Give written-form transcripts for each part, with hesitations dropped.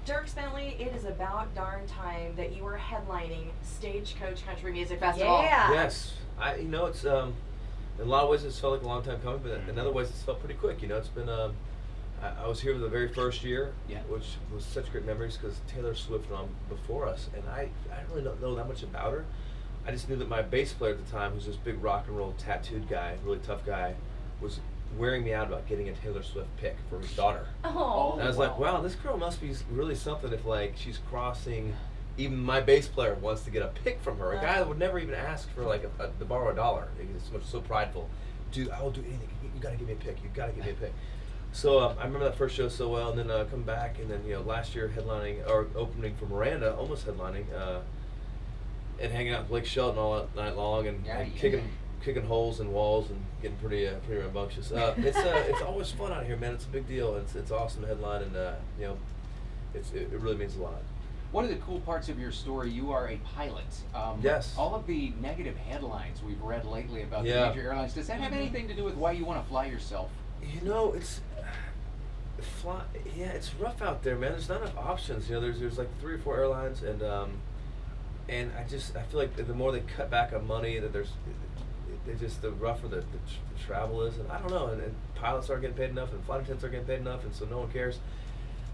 Dierks Bentley, it is about darn time that you were headlining Stagecoach Country Music Festival. Yeah. Yes, it's in a lot of ways it's felt like a long time coming, but in other ways it's felt pretty quick. It's been I was here for the very first year, which was such great memories because Taylor Swift was on before us, and I really don't know that much about her. I just knew that my bass player at the time, who's this big rock and roll tattooed guy, really tough guy, was wearing me out about getting a Taylor Swift pick for his daughter. Oh. And I was like, wow, this girl must be really something if she's crossing. Even my bass player wants to get a pick from her. A guy that would never even ask for to borrow $1. He's so prideful. Dude, I will do anything. You gotta give me a pick. You gotta give me a pick. So I remember that first show so well, and then come back, and then last year headlining or opening for Miranda, almost headlining, and hanging out with Blake Shelton all night long, and kicking holes in walls and getting pretty rambunctious. It's always fun out here, man. It's a big deal. It's awesome to headline, and it really means a lot. One of the cool parts of your story, you are a pilot. Yes. All of the negative headlines we've read lately about the major airlines, does that have anything to do with why you want to fly yourself? It's rough out there, man. There's not enough options. There's like 3 or 4 airlines, and I feel like the more they cut back on money, that the rougher the travel is, and I don't know. And pilots aren't getting paid enough, and flight attendants aren't getting paid enough, and so no one cares.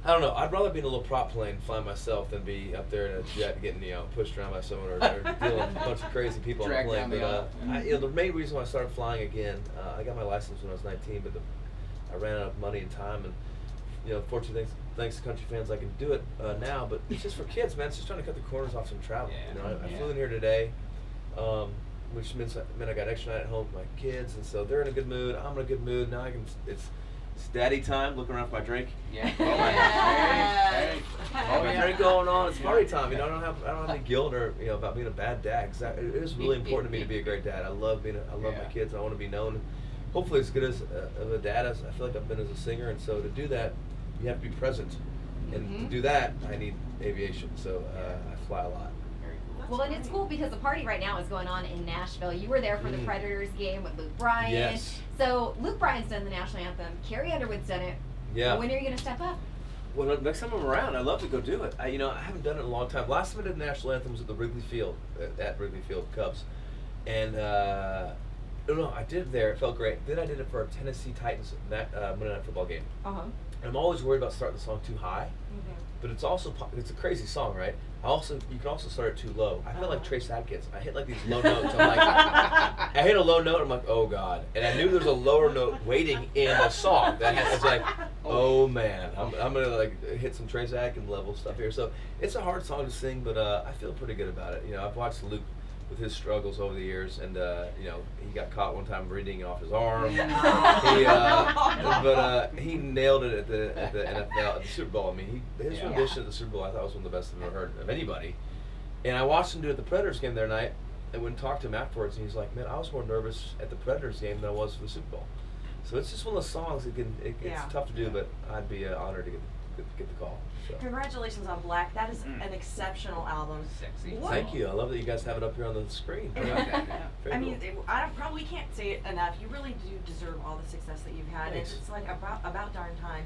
I don't know. I'd rather be in a little prop plane flying myself than be up there in a jet getting pushed around by someone or dealing with a bunch of crazy people on the plane. But the main reason why I started flying again, I got my license when I was 19, but I ran out of money and time, and fortunately, thanks to country fans, I can do it now. But it's just for kids, man. It's just trying to cut the corners off some travel. I flew in here today, which meant I got extra night at home with my kids, and so they're in a good mood. I'm in a good mood. Now it's daddy time. Looking around for my drink. Yeah. My drink going on. It's party time. I don't have any guilt or about being a bad dad. Cause it is really important to me to be a great dad. I love my kids. And I want to be known, hopefully as good as of a dad as I feel like I've been as a singer. And so to do that, you have to be present. And to do that, I need aviation. So I fly a lot. Well, and it's cool because the party right now is going on in Nashville. You were there for the Predators game with Luke Bryan. Yes. So Luke Bryan's done the national anthem. Carrie Underwood's done it. Yeah. When are you going to step up? Well, next time I'm around, I'd love to go do it. I haven't done it in a long time. Last time I did the national anthem was at the Wrigley Field, at Wrigley Field Cubs. And, I did it there. It felt great. Then I did it for a Tennessee Titans Monday Night Football game. Uh-huh. And I'm always worried about starting the song too high. But it's a crazy song, right? You can also start it too low. I feel like Trace Adkins. I hit like these low notes. I'm like, I hit a low note. I'm like, oh God! And I knew there was a lower note waiting in the song. It's like, oh man, I'm gonna hit some Trace Adkins level stuff here. So it's a hard song to sing, but I feel pretty good about it. I've watched Luke with his struggles over the years, and he got caught one time reading off his arm. But he nailed it at the NFL, at the Super Bowl. I mean, his rendition at the Super Bowl I thought was one of the best I've ever heard of anybody. And I watched him do it at the Predators game the other night, and went and talked to him afterwards, and he's like, man, I was more nervous at the Predators game than I was for the Super Bowl. So it's just one of those songs it's tough to do, but I'd be honored to get the call. So. Congratulations on Black. That is an exceptional album. Sexy. Thank you. I love that you guys have it up here on the screen. We can't say it enough. You really do deserve all the success that you've had. Thanks. And it's like about darn time.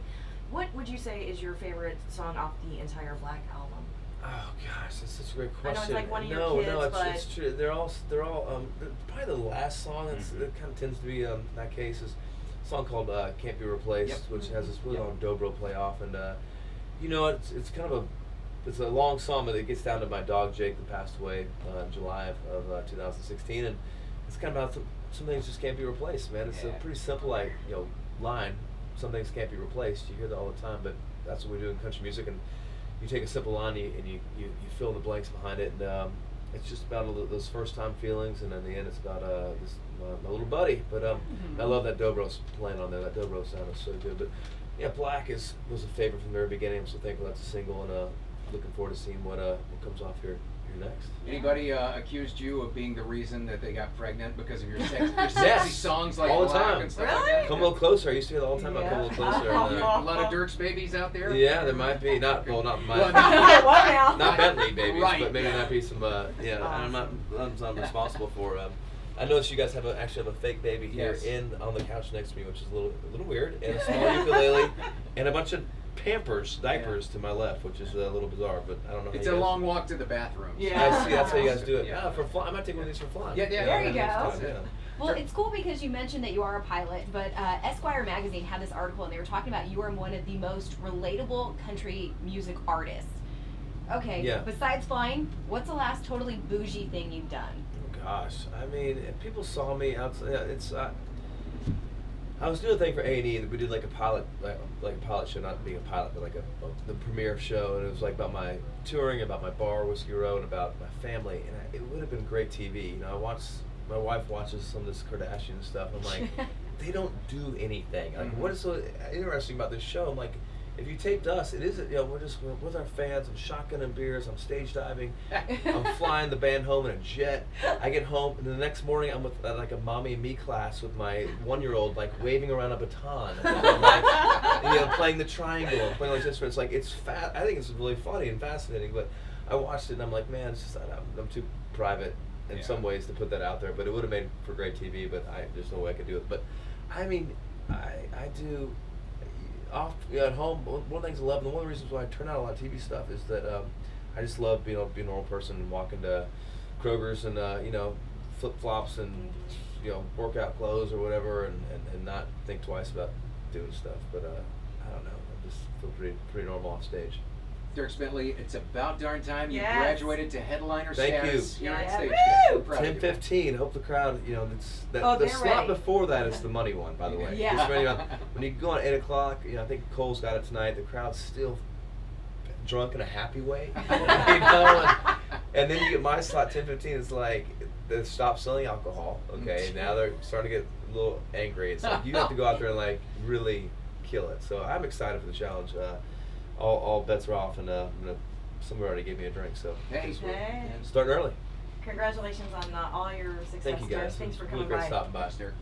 What would you say is your favorite song off the entire Black album? Oh gosh, that's such a great question. I know it's like one of your kids, but it's true. They're all probably the last song that kind of tends to be that case is a song called "Can't Be Replaced," which has this really long dobro play off, and it's kind of it's a long song, but it gets down to my dog Jake that passed away in July of 2016, and it's kind of about some things just can't be replaced, man. It's a pretty simple line. Some things can't be replaced. You hear that all the time, but that's what we do in country music, and you take a simple line and you fill in the blanks behind it, and it's just about those first time feelings, and in the end it's about my little buddy. But I love that dobro's playing on there. That dobro sound is so good. But yeah, Black was a favorite from the very beginning. I'm so thankful that's a single, and looking forward to seeing what comes off here next. Anybody accused you of being the reason that they got pregnant because of your sexy songs like all the Black time. and stuff Really? like that? Come a little closer. I used to hear that all the time. Come a little closer. And, A lot of Dierks babies out there? yeah, there might be. Not mine. Not Bentley babies, but maybe there might be some. I'm not responsible for. I noticed you guys actually have a fake baby here on the couch next to me, which is a little weird, and a small ukulele, and a bunch of Pampers, diapers to my left, which is a little bizarre, but I don't know. It's how a you guys, long walk to the bathroom. Yeah. I see. That's how you guys do it. Yeah. Yeah, for flying. I might take one of these for flying. Yeah, There you next go. time, yeah. Well, it's cool because you mentioned that you are a pilot, but Esquire magazine had this article and they were talking about you are one of the most relatable country music artists. Okay, Yeah. besides flying, what's the last totally bougie thing you've done? Oh gosh, I mean, if people saw me outside, it's. I was doing a thing for A&E that we did like a pilot, like a pilot show, not being a pilot, but like the premiere show, and it was like about my touring, about my bar, Whiskey Row, and about my family, and it would have been great TV. You know, my wife watches some of this Kardashian stuff. I'm like, they don't do anything. Like, what is so interesting about this show? I'm like, if you taped us, it is, we're with our fans. I'm shotgunning beers. I'm stage diving. I'm flying the band home in a jet. I get home, and the next morning I'm with like a mommy and me class with my 1-year-old, like waving around a baton, and I'm like, playing the triangle and playing like this. It's like I think it's really funny and fascinating. But I watched it and I'm like, man, it's just I'm too private in some ways to put that out there. But it would have made for great TV. But there's no way I could do it. But I mean, I do. At home, one of the things I love, and one of the reasons why I turn out a lot of TV stuff is that I just love being a normal person and walking to Kroger's and flip flops and workout clothes or whatever, and not think twice about doing stuff. But I don't know, I just feel pretty normal on stage. Dierks Bentley, it's about darn time you Yes. graduated to headliner Thank status you. here at Yeah. Stagecoach. Woo! We're proud of you. 10:15. Hope the crowd. Oh, The they're slot ready. before that is the money one, by the way. Yeah. Just ready on, when you go on 8 o'clock, I think Cole's got it tonight. The crowd's still drunk in a happy way, and then you get my slot 10:15. It's like they stop selling alcohol. Okay, now they're starting to get a little angry. It's like you have to go out there and like really kill it. So I'm excited for the challenge. All bets are off, and somebody already gave me a drink, so Hey. guess we're Hey. starting early. Congratulations on all your success, Thank you guys. Thanks for It's coming really great by. stopping by. Buster.